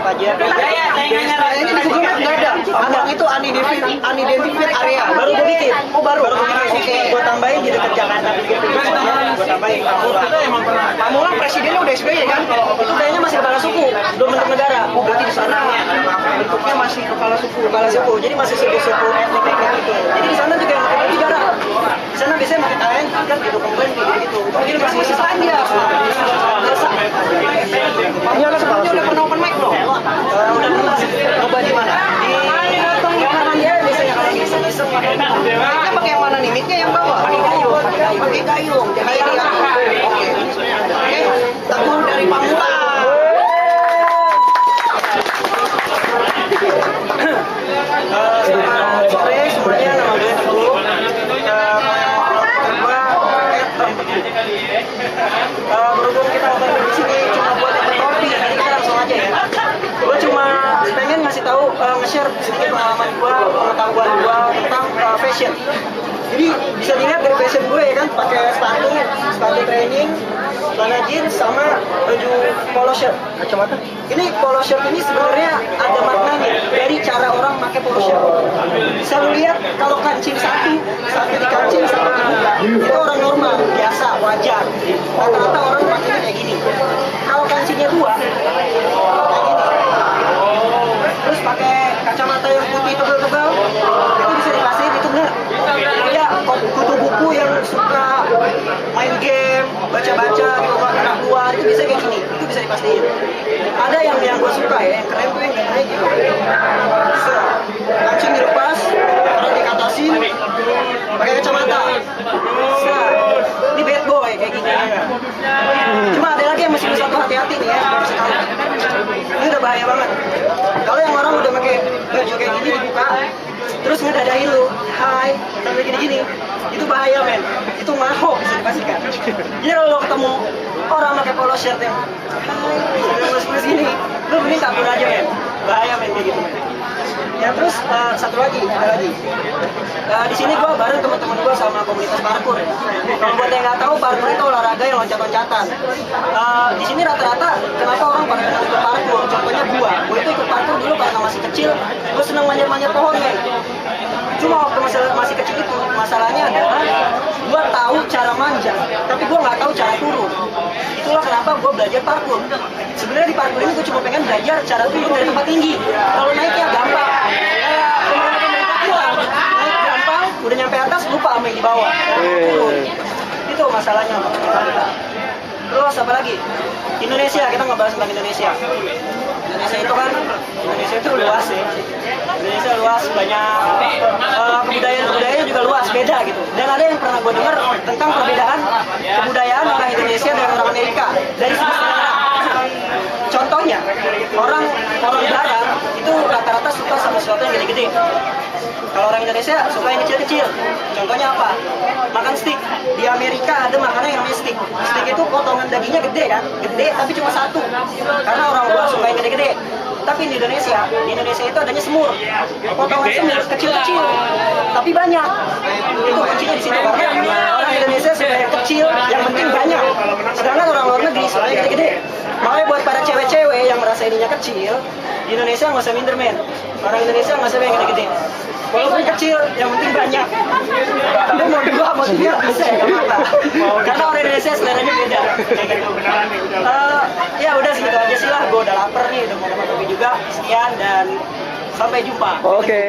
Pajak. Ini di Google Map nggak ada. Abang itu unidentified area. Baru gue bikin. Oh baru. Oke, gue tambahin di dekat Jakarta. Gue tambahin Pamulang presidennya udah SBY kan? Itu kayaknya masih kepala suku, belum bentuk negara. Oh berarti di sana bentuknya masih kepala suku. Jadi masih suku etnik gitu. Jadi di sana juga yang pakai baju jarang. Di sana biasanya pakai kain, kan gitu, kemudian gitu. Jadi masih selain dia. Iya kan sebelumnya udah pernah open mic belum? Udah pernah. Coba di mana? Di kanan dia biasanya kalau iseng-iseng kita pakai yang mana nih? Mic-nya yang bawah? Pakai gayung. Jadi dia. Oke. Teguh dari Pamulang. Sore semuanya, nama gue Teguh. Berhubung kita open di sini cuma buat dapat topi, jadi kita langsung aja ya. Gue cuma pengen ngasih tahu, nge-share sedikit pengalaman gue, pengetahuan gue tentang fashion. Jadi bisa dilihat dari fashion gue ya kan, pakai sepatu training, celana jeans sama baju polo shirt. Kacamata. Ini polo shirt ini sebenarnya ada maknanya dari cara orang pakai polo shirt. Bisa lu lihat kalau kancing satu dikancing sama dibuka, itu orang normal, biasa, wajar. Rata-rata orang pakainya kayak gini. Kalau kancingnya dua, kayak gini. Terus pakai kacamata yang putih tebal-tebal, itu bisa dikasih itu bener. Ya, kutu buku yang suka main game, baca-baca, anak luar itu bisa kayak gini, itu bisa dipastiin. Ada yang gue suka ya, yang keren tuh yang kayak gitu. Kancing dilepas, orang dikatasin, pakai kacamata. Ini bad boy kayak gini. Cuma ada lagi yang mesti satu hati-hati nih ya. Ini udah bahaya banget. Kalau yang orang udah pakai baju kayak gini dibuka, terus ngedadahin lu, hai, sampai gini-gini, itu bahaya men. Itu maho bisa dipastikan. Jadi kalau lo ketemu orang pakai polo shirt yang hai, mulus-mulus gini, lu mending kabur aja men. Bahaya men kayak gitu men. Ya terus satu lagi, ada lagi. Di sini gue bareng teman-teman gue sama komunitas parkour. Kalau buat yang nggak tahu, parkour itu olahraga yang loncat-loncatan. Di sini rata-rata kenapa orang pada ikut parkour? Contohnya gue itu ikut parkour dulu karena masih kecil. Gue senang manjat-manjat pohon men. Cuma waktu masih kecil itu masalahnya adalah gue tahu cara manjat, tapi gue nggak tahu cara turun. Itulah kenapa gue belajar parkour. Sebenarnya di parkour ini gue cuma pengen belajar cara turun dari tempat tinggi. Kalau naiknya gampang. Naik gampang, udah nyampe atas lupa sama yang di bawah. Itu masalahnya. Terus apa lagi? Indonesia, kita ngebahas tentang Indonesia. Indonesia itu luas ya. Indonesia luas, banyak kebudayaan juga luas, beda gitu. Dan ada yang pernah gue dengar tentang perbedaan kebudayaan orang Indonesia dan orang Amerika dari segi selera. Contohnya, orang barat itu rata-rata suka sama sesuatu yang gede-gede. Kalau orang Indonesia suka yang kecil-kecil. Contohnya apa? Makan steak. Di Amerika ada makanan yang namanya steak. Steak itu potongan dagingnya gede kan? Gede tapi cuma satu. Karena orang luar suka yang gede-gede. Tapi di Indonesia itu adanya semur. Potongan semur kecil-kecil, tapi banyak. Itu kuncinya di situ karena orang Indonesia suka yang kecil, yang penting banyak. Sedangkan orang luar negeri suka yang gede-gede. Makanya buat para cewek-cewek yang merasa ininya kecil, di Indonesia nggak usah minder men. Orang Indonesia nggak usah yang gede-gede. Walaupun kecil, yang penting banyak. Anda mau dua, mau tiga, bisa ya, nggak apa-apa. Karena orang Indonesia seleranya beda. Ya udah segitu aja sih lah. Gue udah lapar nih, udah mau makan kopi juga. Sekian dan sampai jumpa. Oke.